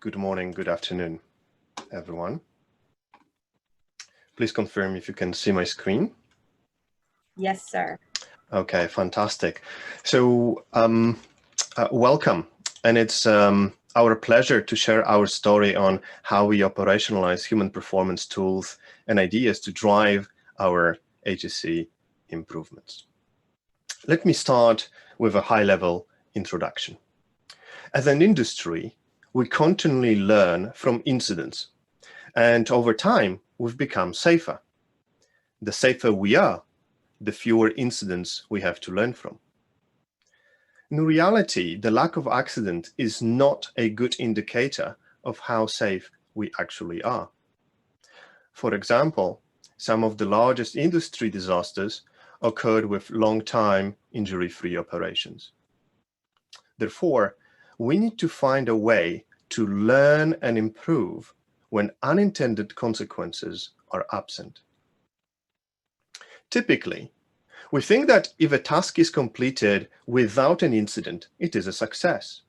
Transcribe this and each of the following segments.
Good morning, good afternoon, everyone. Please confirm if you can see my screen. Yes, sir. Okay, fantastic. So welcome. And it's our pleasure to share our story on how we operationalize human performance tools and ideas to drive our HSE improvements. Let me start with a high-level introduction. As an industry, we continually learn from incidents, and over time, we've become safer. The safer we are, the fewer incidents we have to learn from. In reality, the lack of accident is not a good indicator of how safe we actually are. For example, some of the largest industry disasters occurred with long-time injury-free operations. Therefore, we need to find a way to learn and improve when unintended consequences are absent. Typically, we think that if a task is completed without an incident, it is a success.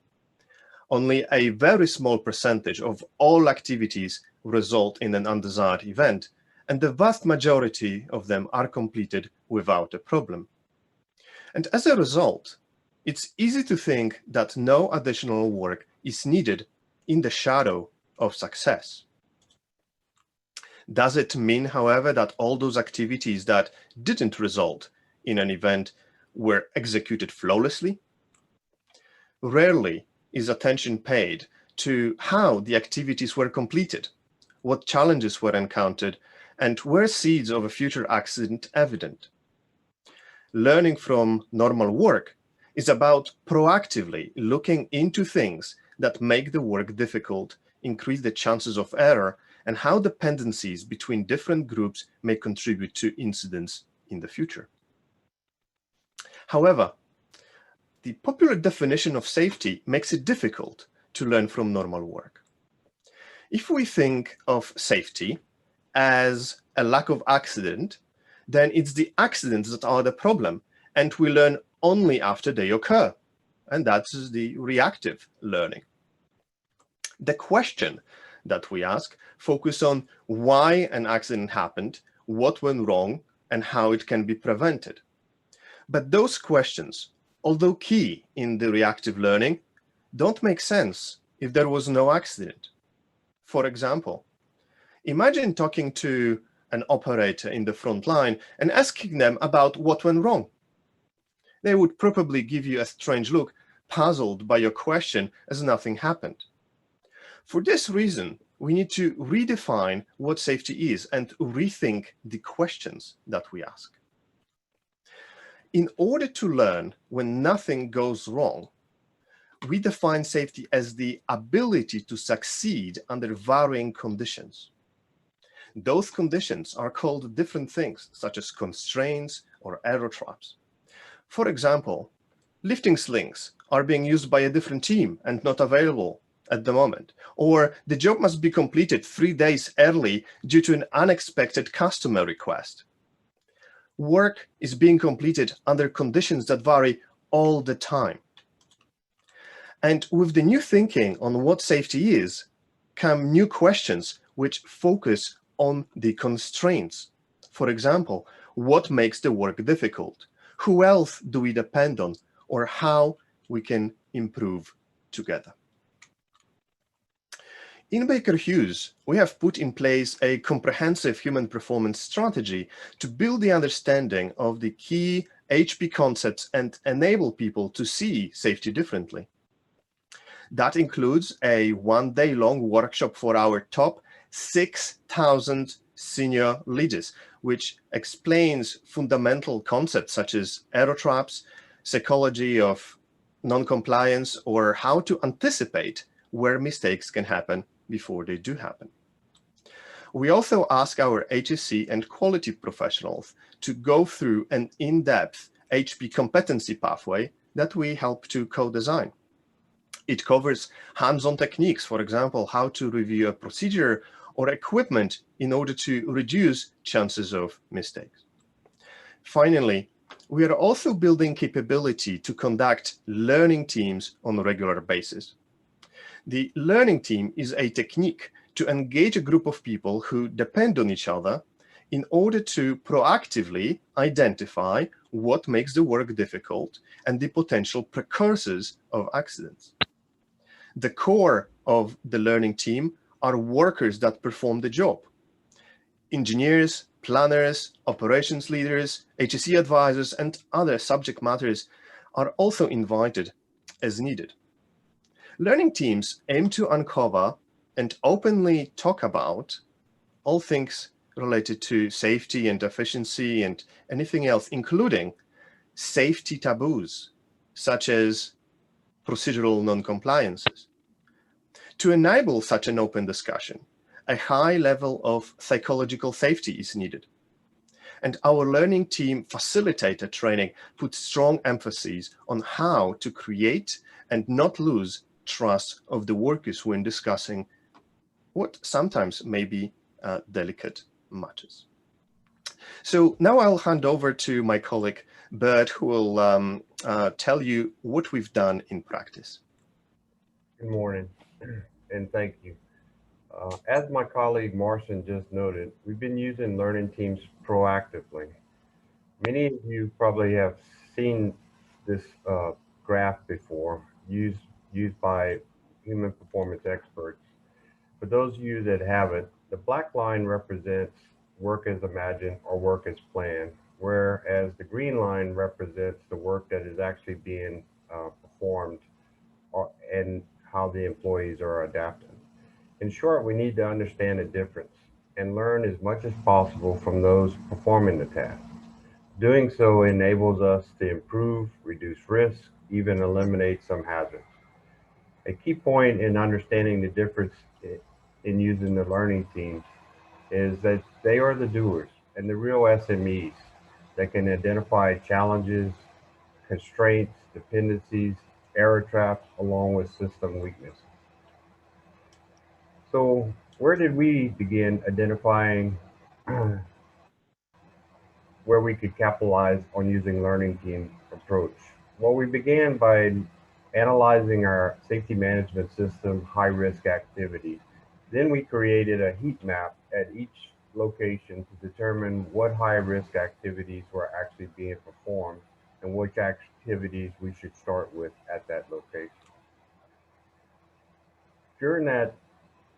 Only a very small percentage of all activities result in an undesired event, and the vast majority of them are completed without a problem. And as a result, it's easy to think that no additional work is needed in the shadow of success. Does it mean, however, that all those activities that didn't result in an event were executed flawlessly? Rarely is attention paid to how the activities were completed, what challenges were encountered, and were seeds of a future accident evident. Learning from normal work is about proactively looking into things that make the work difficult, increase the chances of error, and how dependencies between different groups may contribute to incidents in the future. However, the popular definition of safety makes it difficult to learn from normal work. If we think of safety as a lack of accident, then it's the accidents that are the problem, and we learn only after they occur, and that's the reactive learning. The question that we ask focus on why an accident happened, what went wrong, and how it can be prevented. But those questions, although key in the reactive learning, don't make sense if there was no accident. For example, imagine talking to an operator in the front line and asking them about what went wrong. They would probably give you a strange look, puzzled by your question, as nothing happened. For this reason, we need to redefine what safety is and rethink the questions that we ask. In order to learn when nothing goes wrong, we define safety as the ability to succeed under varying conditions. Those conditions are called different things, such as constraints or error traps. For example, lifting slings are being used by a different team and not available at the moment, or the job must be completed 3 days early due to an unexpected customer request. Work is being completed under conditions that vary all the time. And with the new thinking on what safety is, come new questions which focus on the constraints. For example, what makes the work difficult? Who else do we depend on? Or how we can improve together? In Baker Hughes, we have put in place a comprehensive human performance strategy to build the understanding of the key HP concepts and enable people to see safety differently. That includes a one-day-long workshop for our top 6,000 senior leaders, which explains fundamental concepts such as error traps, psychology of non-compliance, or how to anticipate where mistakes can happen before they do happen. We also ask our HSE and quality professionals to go through an in-depth HP competency pathway that we help to co-design. It covers hands-on techniques, for example, how to review a procedure or equipment in order to reduce chances of mistakes. Finally, we are also building capability to conduct learning teams on a regular basis. The learning team is a technique to engage a group of people who depend on each other in order to proactively identify what makes the work difficult and the potential precursors of accidents. The core of the learning team are workers that perform the job. Engineers, planners, operations leaders, HSE advisors, and other subject matters are also invited as needed. Learning teams aim to uncover and openly talk about all things related to safety and efficiency and anything else, including safety taboos, such as procedural non-compliances. To enable such an open discussion, a high level of psychological safety is needed. And our learning team facilitator training puts strong emphasis on how to create and not lose trust of the workers when discussing what sometimes may be delicate matters. So now I'll hand over to my colleague, Bert, who will tell you what we've done in practice. Good morning, and thank you. As my colleague Marcin just noted, we've been using learning teams proactively. Many of you probably have seen this graph before, used by human performance experts. For those of you that haven't, the black line represents work as imagined or work as planned, whereas the green line represents the work that is actually being performed and how the employees are adapting. In short, we need to understand the difference and learn as much as possible from those performing the task. Doing so enables us to improve, reduce risk, even eliminate some hazards. A key point in understanding the difference in using the learning teams is that they are the doers and the real SMEs that can identify challenges, constraints, dependencies, error traps, along with system weaknesses. So where did we begin identifying where we could capitalize on using learning team approach? Well, we began by analyzing our safety management system high risk activities. Then we created a heat map at each location to determine what high risk activities were actually being performed and which activities we should start with at that location. During that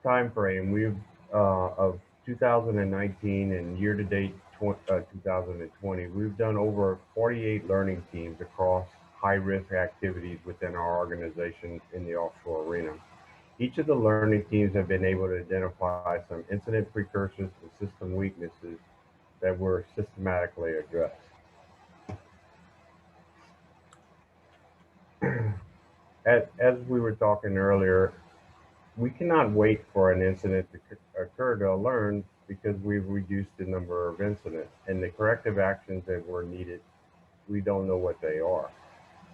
time frame, of 2019 and year to date 2020, we've done over 48 learning teams across high risk activities within our organization in the offshore arena. Each of the learning teams have been able to identify some incident precursors and system weaknesses that were systematically addressed. As we were talking earlier, we cannot wait for an incident to occur to learn because we've reduced the number of incidents and the corrective actions that were needed, we don't know what they are.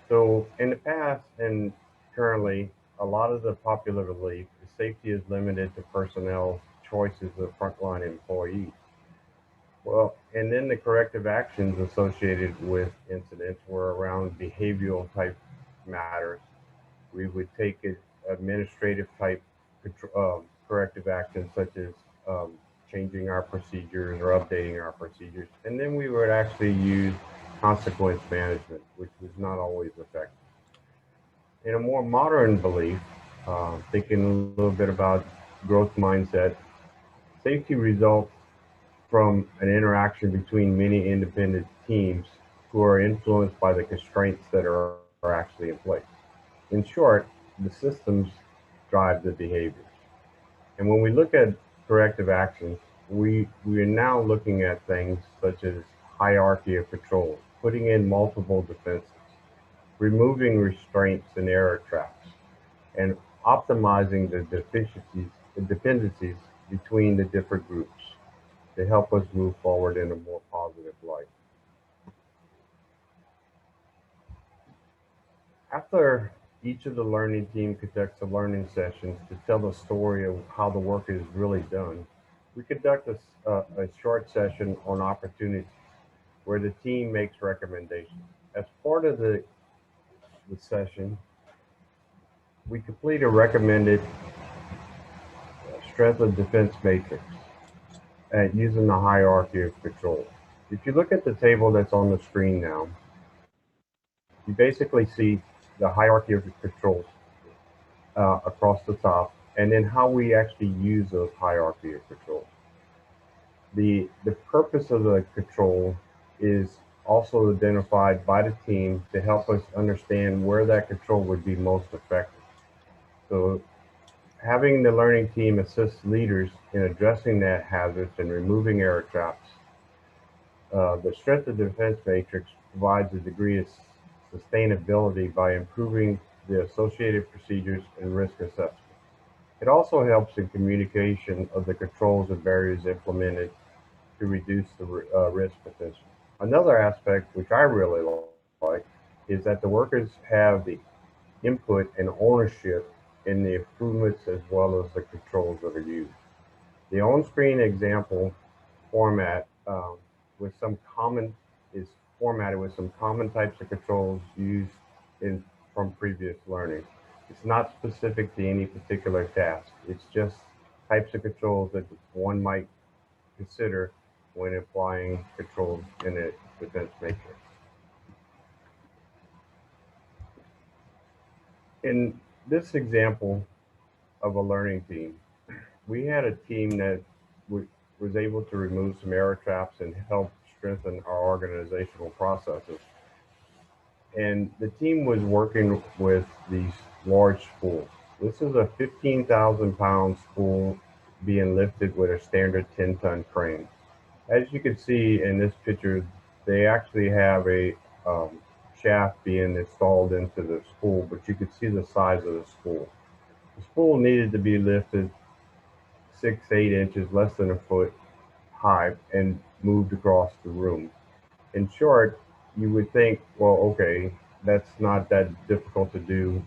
So in the past and currently, a lot of the popular belief is safety is limited to personnel choices of frontline employees. Well, and then the corrective actions associated with incidents were around behavioral type matters. We would take administrative type corrective actions such as changing our procedures or updating our procedures. And then we would actually use consequence management, which was not always effective. In a more modern belief, thinking a little bit about growth mindset, safety results from an interaction between many independent teams who are influenced by the constraints that are actually in place. In short, the systems drive the behaviors. And when we look at corrective actions, we are now looking at things such as hierarchy of control, putting in multiple defenses, removing restraints and error traps, and optimizing the dependencies between the different groups to help us move forward in a more positive light. After each of the learning team conducts a learning sessions to tell the story of how the work is really done, we conduct a short session on opportunities where the team makes recommendations. As part of the session, we complete a recommended strength of defense matrix using the hierarchy of control. If you look at the table that's on the screen now, you basically see the hierarchy of the controls across the top, and then how we actually use those hierarchy of controls. The purpose of the control is also identified by the team to help us understand where that control would be most effective. So having the learning team assist leaders in addressing that hazards and removing error traps, the strength of defense matrix provides a degree of sustainability by improving the associated procedures and risk assessment. It also helps in communication of the controls and barriers implemented to reduce the risk potential. Another aspect, which I really like, is that the workers have the input and ownership in the improvements as well as the controls that are used. The on-screen example format with some common is formatted with some common types of controls used in from previous learning. It's not specific to any particular task. It's just types of controls that one might consider when applying controls in a defense matrix. In this example of a learning team, we had a team that was able to remove some error traps and help strengthen our organizational processes. And the team was working with these large spools. This is a 15,000-pound spool being lifted with a standard 10-ton crane. As you can see in this picture, they actually have a shaft being installed into the spool, but you can see the size of the spool. The spool needed to be lifted 6-8 inches, less than a foot high, and moved across the room. In short, you would think, well, okay, that's not that difficult to do,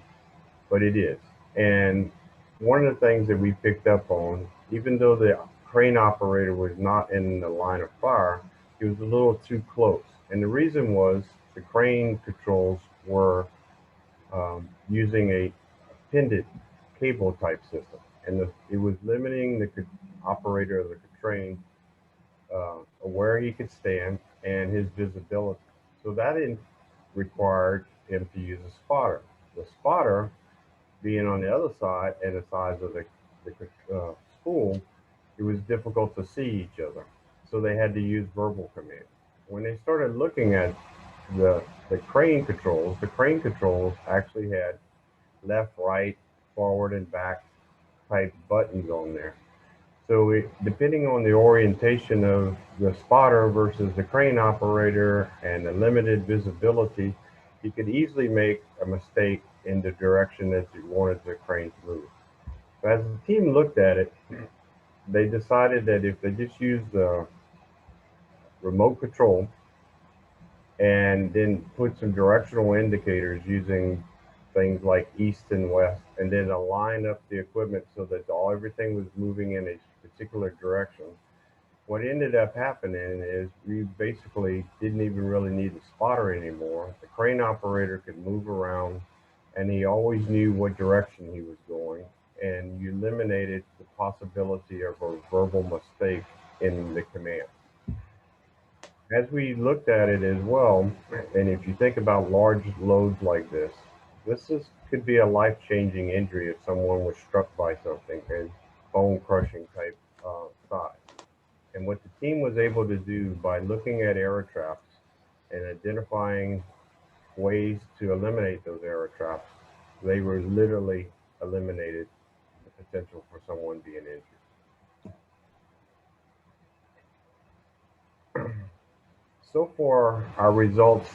but it is. And one of the things that we picked up on, even though the crane operator was not in the line of fire, he was a little too close. And the reason was the crane controls were using a appended cable type system. And it was limiting the operator of the crane where he could stand and his visibility. So that required him to use a spotter. The spotter being on the other side and the size of the spool, it was difficult to see each other. So they had to use verbal commands. When they started looking at the crane controls actually had left, right, forward, and back type buttons on there. So depending on the orientation of the spotter versus the crane operator and the limited visibility, you could easily make a mistake in the direction that you wanted the crane to move. So as the team looked at it, they decided that if they just use the remote control and then put some directional indicators using things like east and west, and then align up the equipment so that everything was moving in a particular direction. What ended up happening is we basically didn't even really need the spotter anymore. The crane operator could move around and he always knew what direction he was going, and you eliminated the possibility of a verbal mistake in the command. As we looked at it as well, and if you think about large loads like this could be a life-changing injury if someone was struck by something and bone-crushing type size. And what the team was able to do by looking at error traps and identifying ways to eliminate those error traps, they were literally eliminated the potential for someone being injured. So far, our results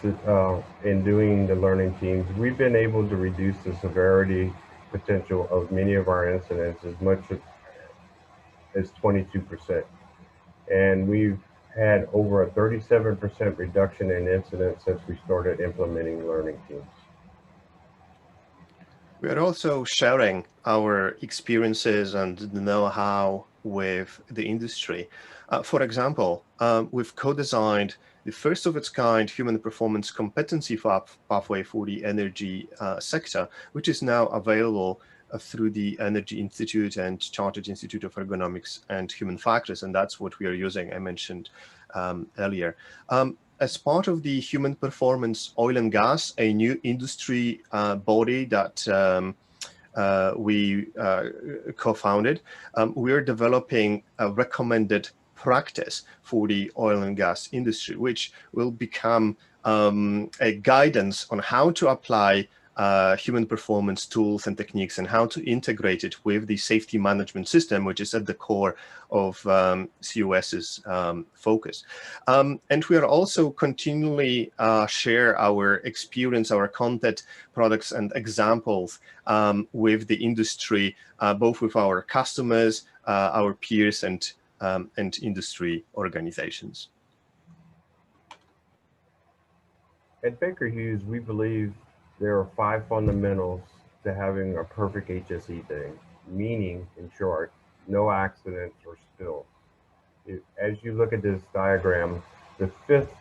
in doing the learning teams, we've been able to reduce the severity potential of many of our incidents as much as 22%. And we've had over a 37% reduction in incidents since we started implementing learning teams. We are also sharing our experiences and know-how with the industry. For example, we've co-designed the first of its kind human performance competency pathway for the energy sector, which is now available through the Energy Institute and Chartered Institute of Ergonomics and Human Factors, and that's what we are using, I mentioned earlier. As part of the Human Performance Oil and Gas, a new industry body that we co-founded, we are developing a recommended practice for the oil and gas industry, which will become a guidance on how to apply human performance tools and techniques and how to integrate it with the safety management system, which is at the core of COS's focus. And we are also continually share our experience, our content, products, and examples with the industry, both with our customers, our peers, and industry organizations. At Baker Hughes, we believe there are 5 fundamentals to having a perfect HSE day, meaning, in short, no accidents or spills. As you look at this diagram, the 5th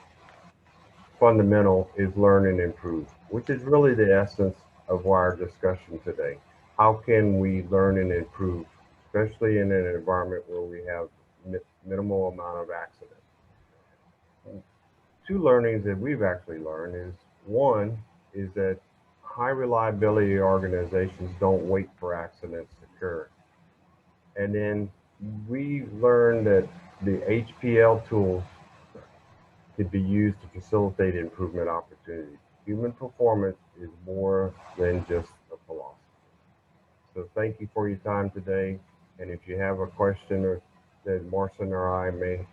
fundamental is learn and improve, which is really the essence of our discussion today. How can we learn and improve, especially in an environment where we have minimal amount of accidents? 2 learnings that we've actually learned is, one is that high reliability organizations don't wait for accidents to occur. And then we learned that the HPL tools could be used to facilitate improvement opportunities. Human performance is more than just a philosophy. So thank you for your time today. And if you have a question or that Marcin or I may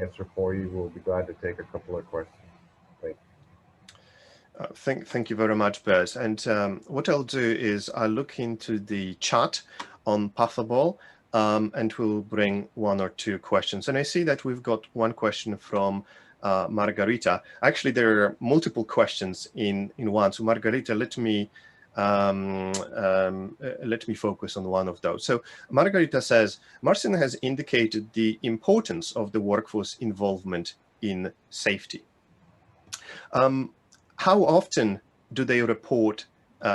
answer for you, we'll be glad to take a couple of questions. Thank you very much, Bert. And what I'll do is I'll look into the chat on Puffable and we'll bring 1 or 2 questions. And I see that we've got 1 question from Margarita. Actually, there are multiple questions in one. So Margarita, let me focus on 1 of those. So Margarita says, Marcin has indicated the importance of the workforce involvement in safety. How often do they report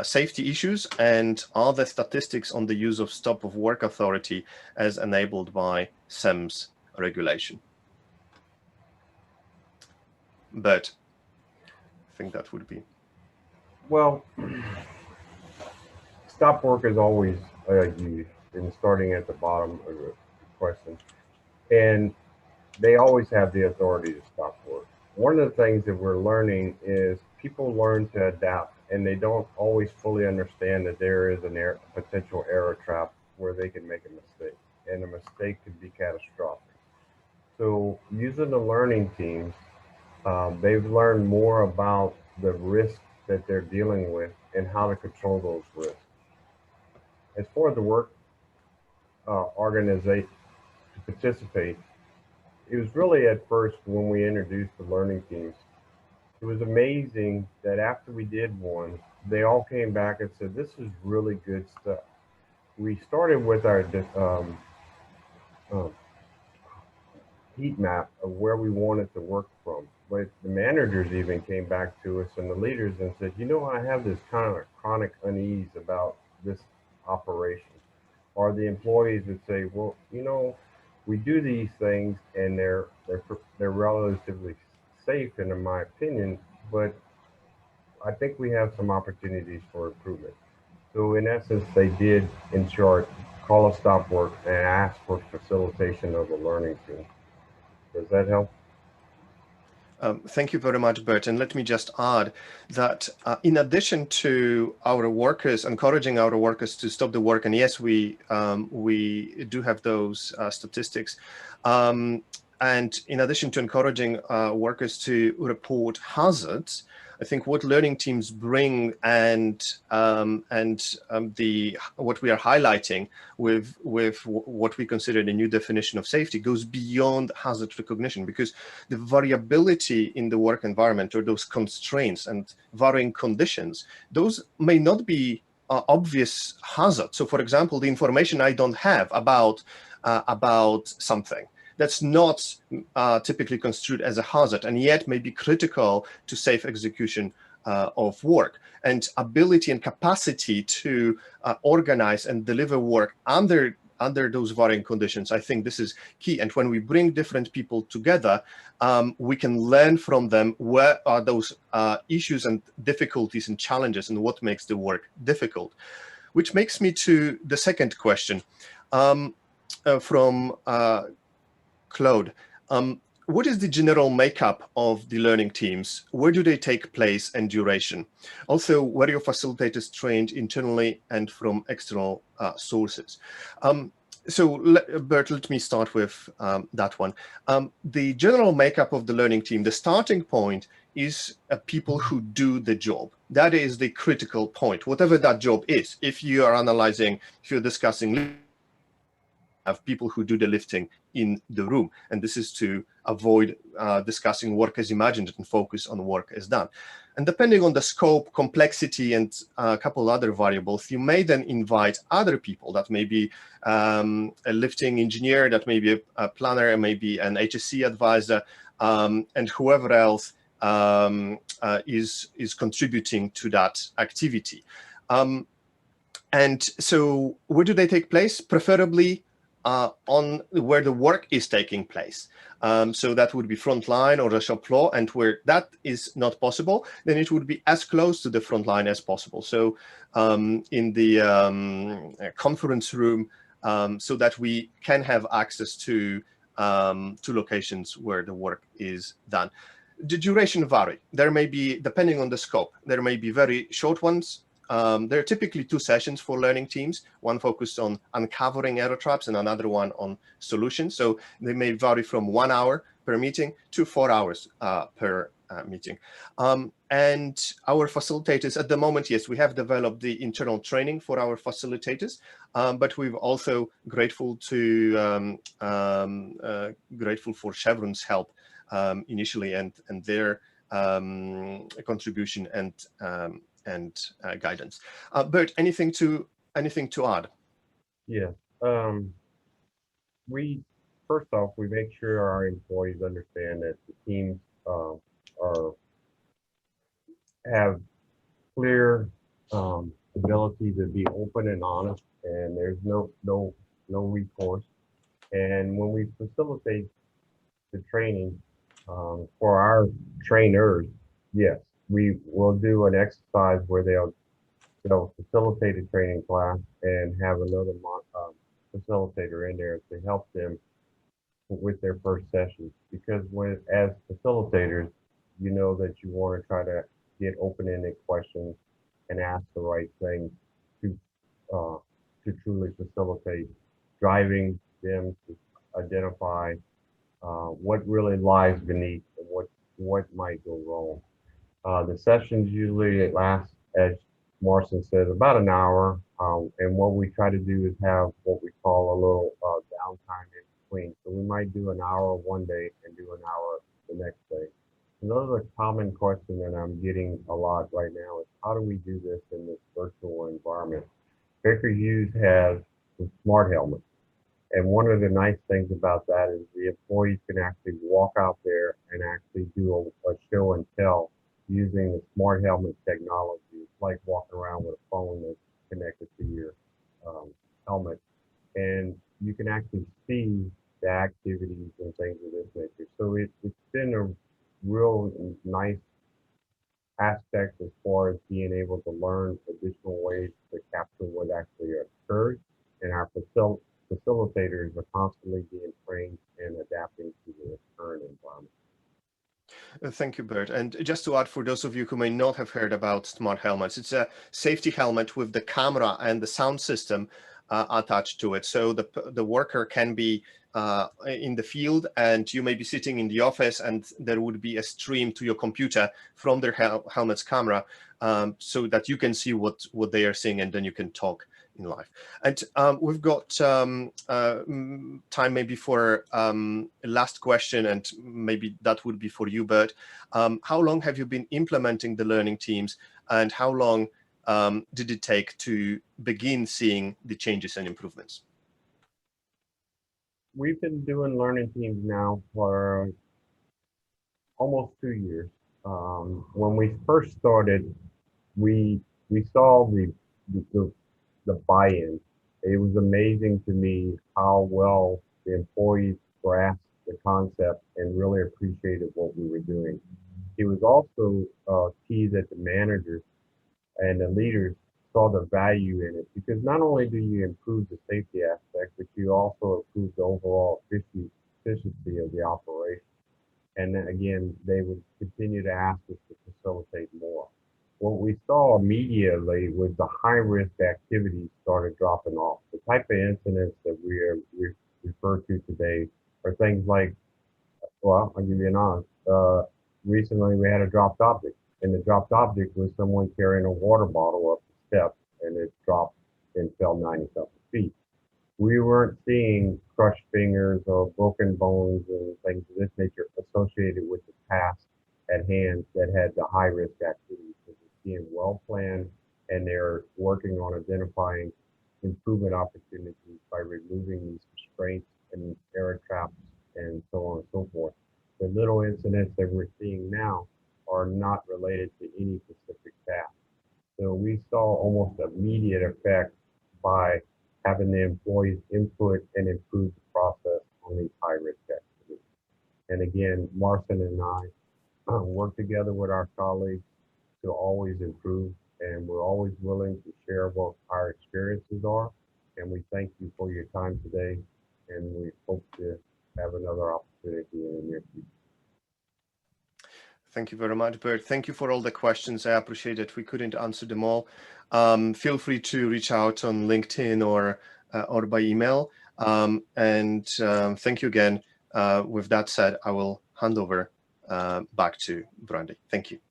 safety issues, and are there statistics on the use of stop of work authority as enabled by SEMS regulation? But I think that would be. Well, stop work is always used, and starting at the bottom of the question. And they always have the authority to stop work. One of the things that we're learning is people learn to adapt, and they don't always fully understand that there is a potential error trap where they can make a mistake, and a mistake could be catastrophic. So using the learning teams, they've learned more about the risks that they're dealing with and how to control those risks. As far as the work organization to participate, it was really at first when we introduced the learning teams, it was amazing that after we did one, they all came back and said, this is really good stuff. We started with our heat map of where we wanted to work from. But the managers even came back to us and the leaders and said, you know, I have this kind of chronic unease about this operation. Or the employees would say, well, you know, we do these things and they're relatively safe, in my opinion, but I think we have some opportunities for improvement. So in essence, they did, in short, call a stop work and ask for facilitation of the learning team. Does that help? Thank you very much, Bert. And let me just add that in addition to our workers, encouraging our workers to stop the work, and yes, we do have those statistics. And in addition to encouraging workers to report hazards, I think what learning teams bring and what we are highlighting with what we consider the new definition of safety goes beyond hazard recognition, because the variability in the work environment, or those constraints and varying conditions, those may not be obvious hazard. So for example, the information I don't have about something that's not typically construed as a hazard and yet may be critical to safe execution of work, and ability and capacity to organize and deliver work under those varying conditions. I think this is key. And when we bring different people together, we can learn from them where are those issues and difficulties and challenges and what makes the work difficult. Which makes me to the second question from Claude. What is the general makeup of the learning teams? Where do they take place and duration? Also, were your facilitators trained internally and from external sources? So, Bert, let me start with that one. The general makeup of the learning team, the starting point is people who do the job. That is the critical point, whatever that job is. If you are analyzing, if you're discussing, have people who do the lifting in the room. And this is to avoid discussing work as imagined and focus on work as done. And depending on the scope, complexity, and a couple other variables, you may then invite other people. That may be a lifting engineer, that may be a planner, and maybe an HSC advisor, and whoever else is contributing to that activity. And so where do they take place? Preferably on where the work is taking place. So that would be frontline or the shop floor, and where that is not possible, then it would be as close to the front line as possible. So in the conference room, so that we can have access to locations where the work is done. The duration vary. There may be, depending on the scope, there may be very short ones. There are typically 2 sessions for learning teams, one focused on uncovering error traps and another one on solutions. So they may vary from 1 hour per meeting to 4 hours per meeting. And our facilitators at the moment, yes, we have developed the internal training for our facilitators, but we're also grateful to grateful for Chevron's help initially and their contribution and guidance. Bert, anything to add? Yeah. First off, we make sure our employees understand that the teams have clear ability to be open and honest, and there's no recourse. And when we facilitate the training for our trainers, yes, we will do an exercise where they'll facilitate a training class and have another facilitator in there to help them with their first session. Because as facilitators, you know that you want to try to get open-ended questions and ask the right things to truly facilitate, driving them to identify what really lies beneath and what might go wrong. The sessions usually last, as Marcin said, about an hour. And what we try to do is have what we call a little downtime in between. So we might do an hour one day and do an hour the next day. And those are a common question that I'm getting a lot right now is how do we do this in this virtual environment? Baker Hughes has some smart helmets. And one of the nice things about that is the employees can actually walk out there and actually do a show and tell using the smart helmet technology. It's like walking around with a phone that's connected to your helmet. And you can actually see the activities and things of this nature. So it's been a real nice aspect as far as being able to learn additional ways to capture what actually occurs. And our facilitators are constantly being trained and adapting to the current environment. Thank you, Bert. And just to add, for those of you who may not have heard about smart helmets, it's a safety helmet with the camera and the sound system attached to it. So the worker can be in the field, and you may be sitting in the office, and there would be a stream to your computer from their helmet's camera, so that you can see what they are seeing, and then you can talk in live. And we've got time maybe for a last question, and maybe that would be for you, Bert. How long have you been implementing the learning teams, and how long did it take to begin seeing the changes and improvements? We've been doing learning teams now for almost 2 years. When we first started, we saw the buy-in. It was amazing to me how well the employees grasped the concept and really appreciated what we were doing. It was also key that the managers and the leaders saw the value in it, because not only do you improve the safety aspect, but you also improve the overall efficiency of the operation. And then again, they would continue to ask us to facilitate more. What we saw immediately was the high-risk activities started dropping off. The type of incidents that we refer to today are things like, well, I'll give you an honest. Recently, we had a dropped object, and the dropped object was someone carrying a water bottle up the steps, and it dropped and fell 90-something feet. We weren't seeing crushed fingers or broken bones and things of this nature associated with the task at hand that had the high-risk activities. So we're seeing well-planned, and they're working on identifying improvement opportunities by removing these restraints and error traps and so on and so forth. The little incidents that we're seeing now are not related to any specific task. So we saw almost immediate effect by having the employees input and improve the process on these high-risk activities. And again, Marcin and I work together with our colleagues to always improve, and we're always willing to share what our experiences are. And we thank you for your time today, and we hope to have another opportunity in the near future. Thank you very much, Bert. Thank you for all the questions. I appreciate it. We couldn't answer them all. Feel free to reach out on LinkedIn or by email. Thank you again. With that said, I will hand over back to Brandy. Thank you.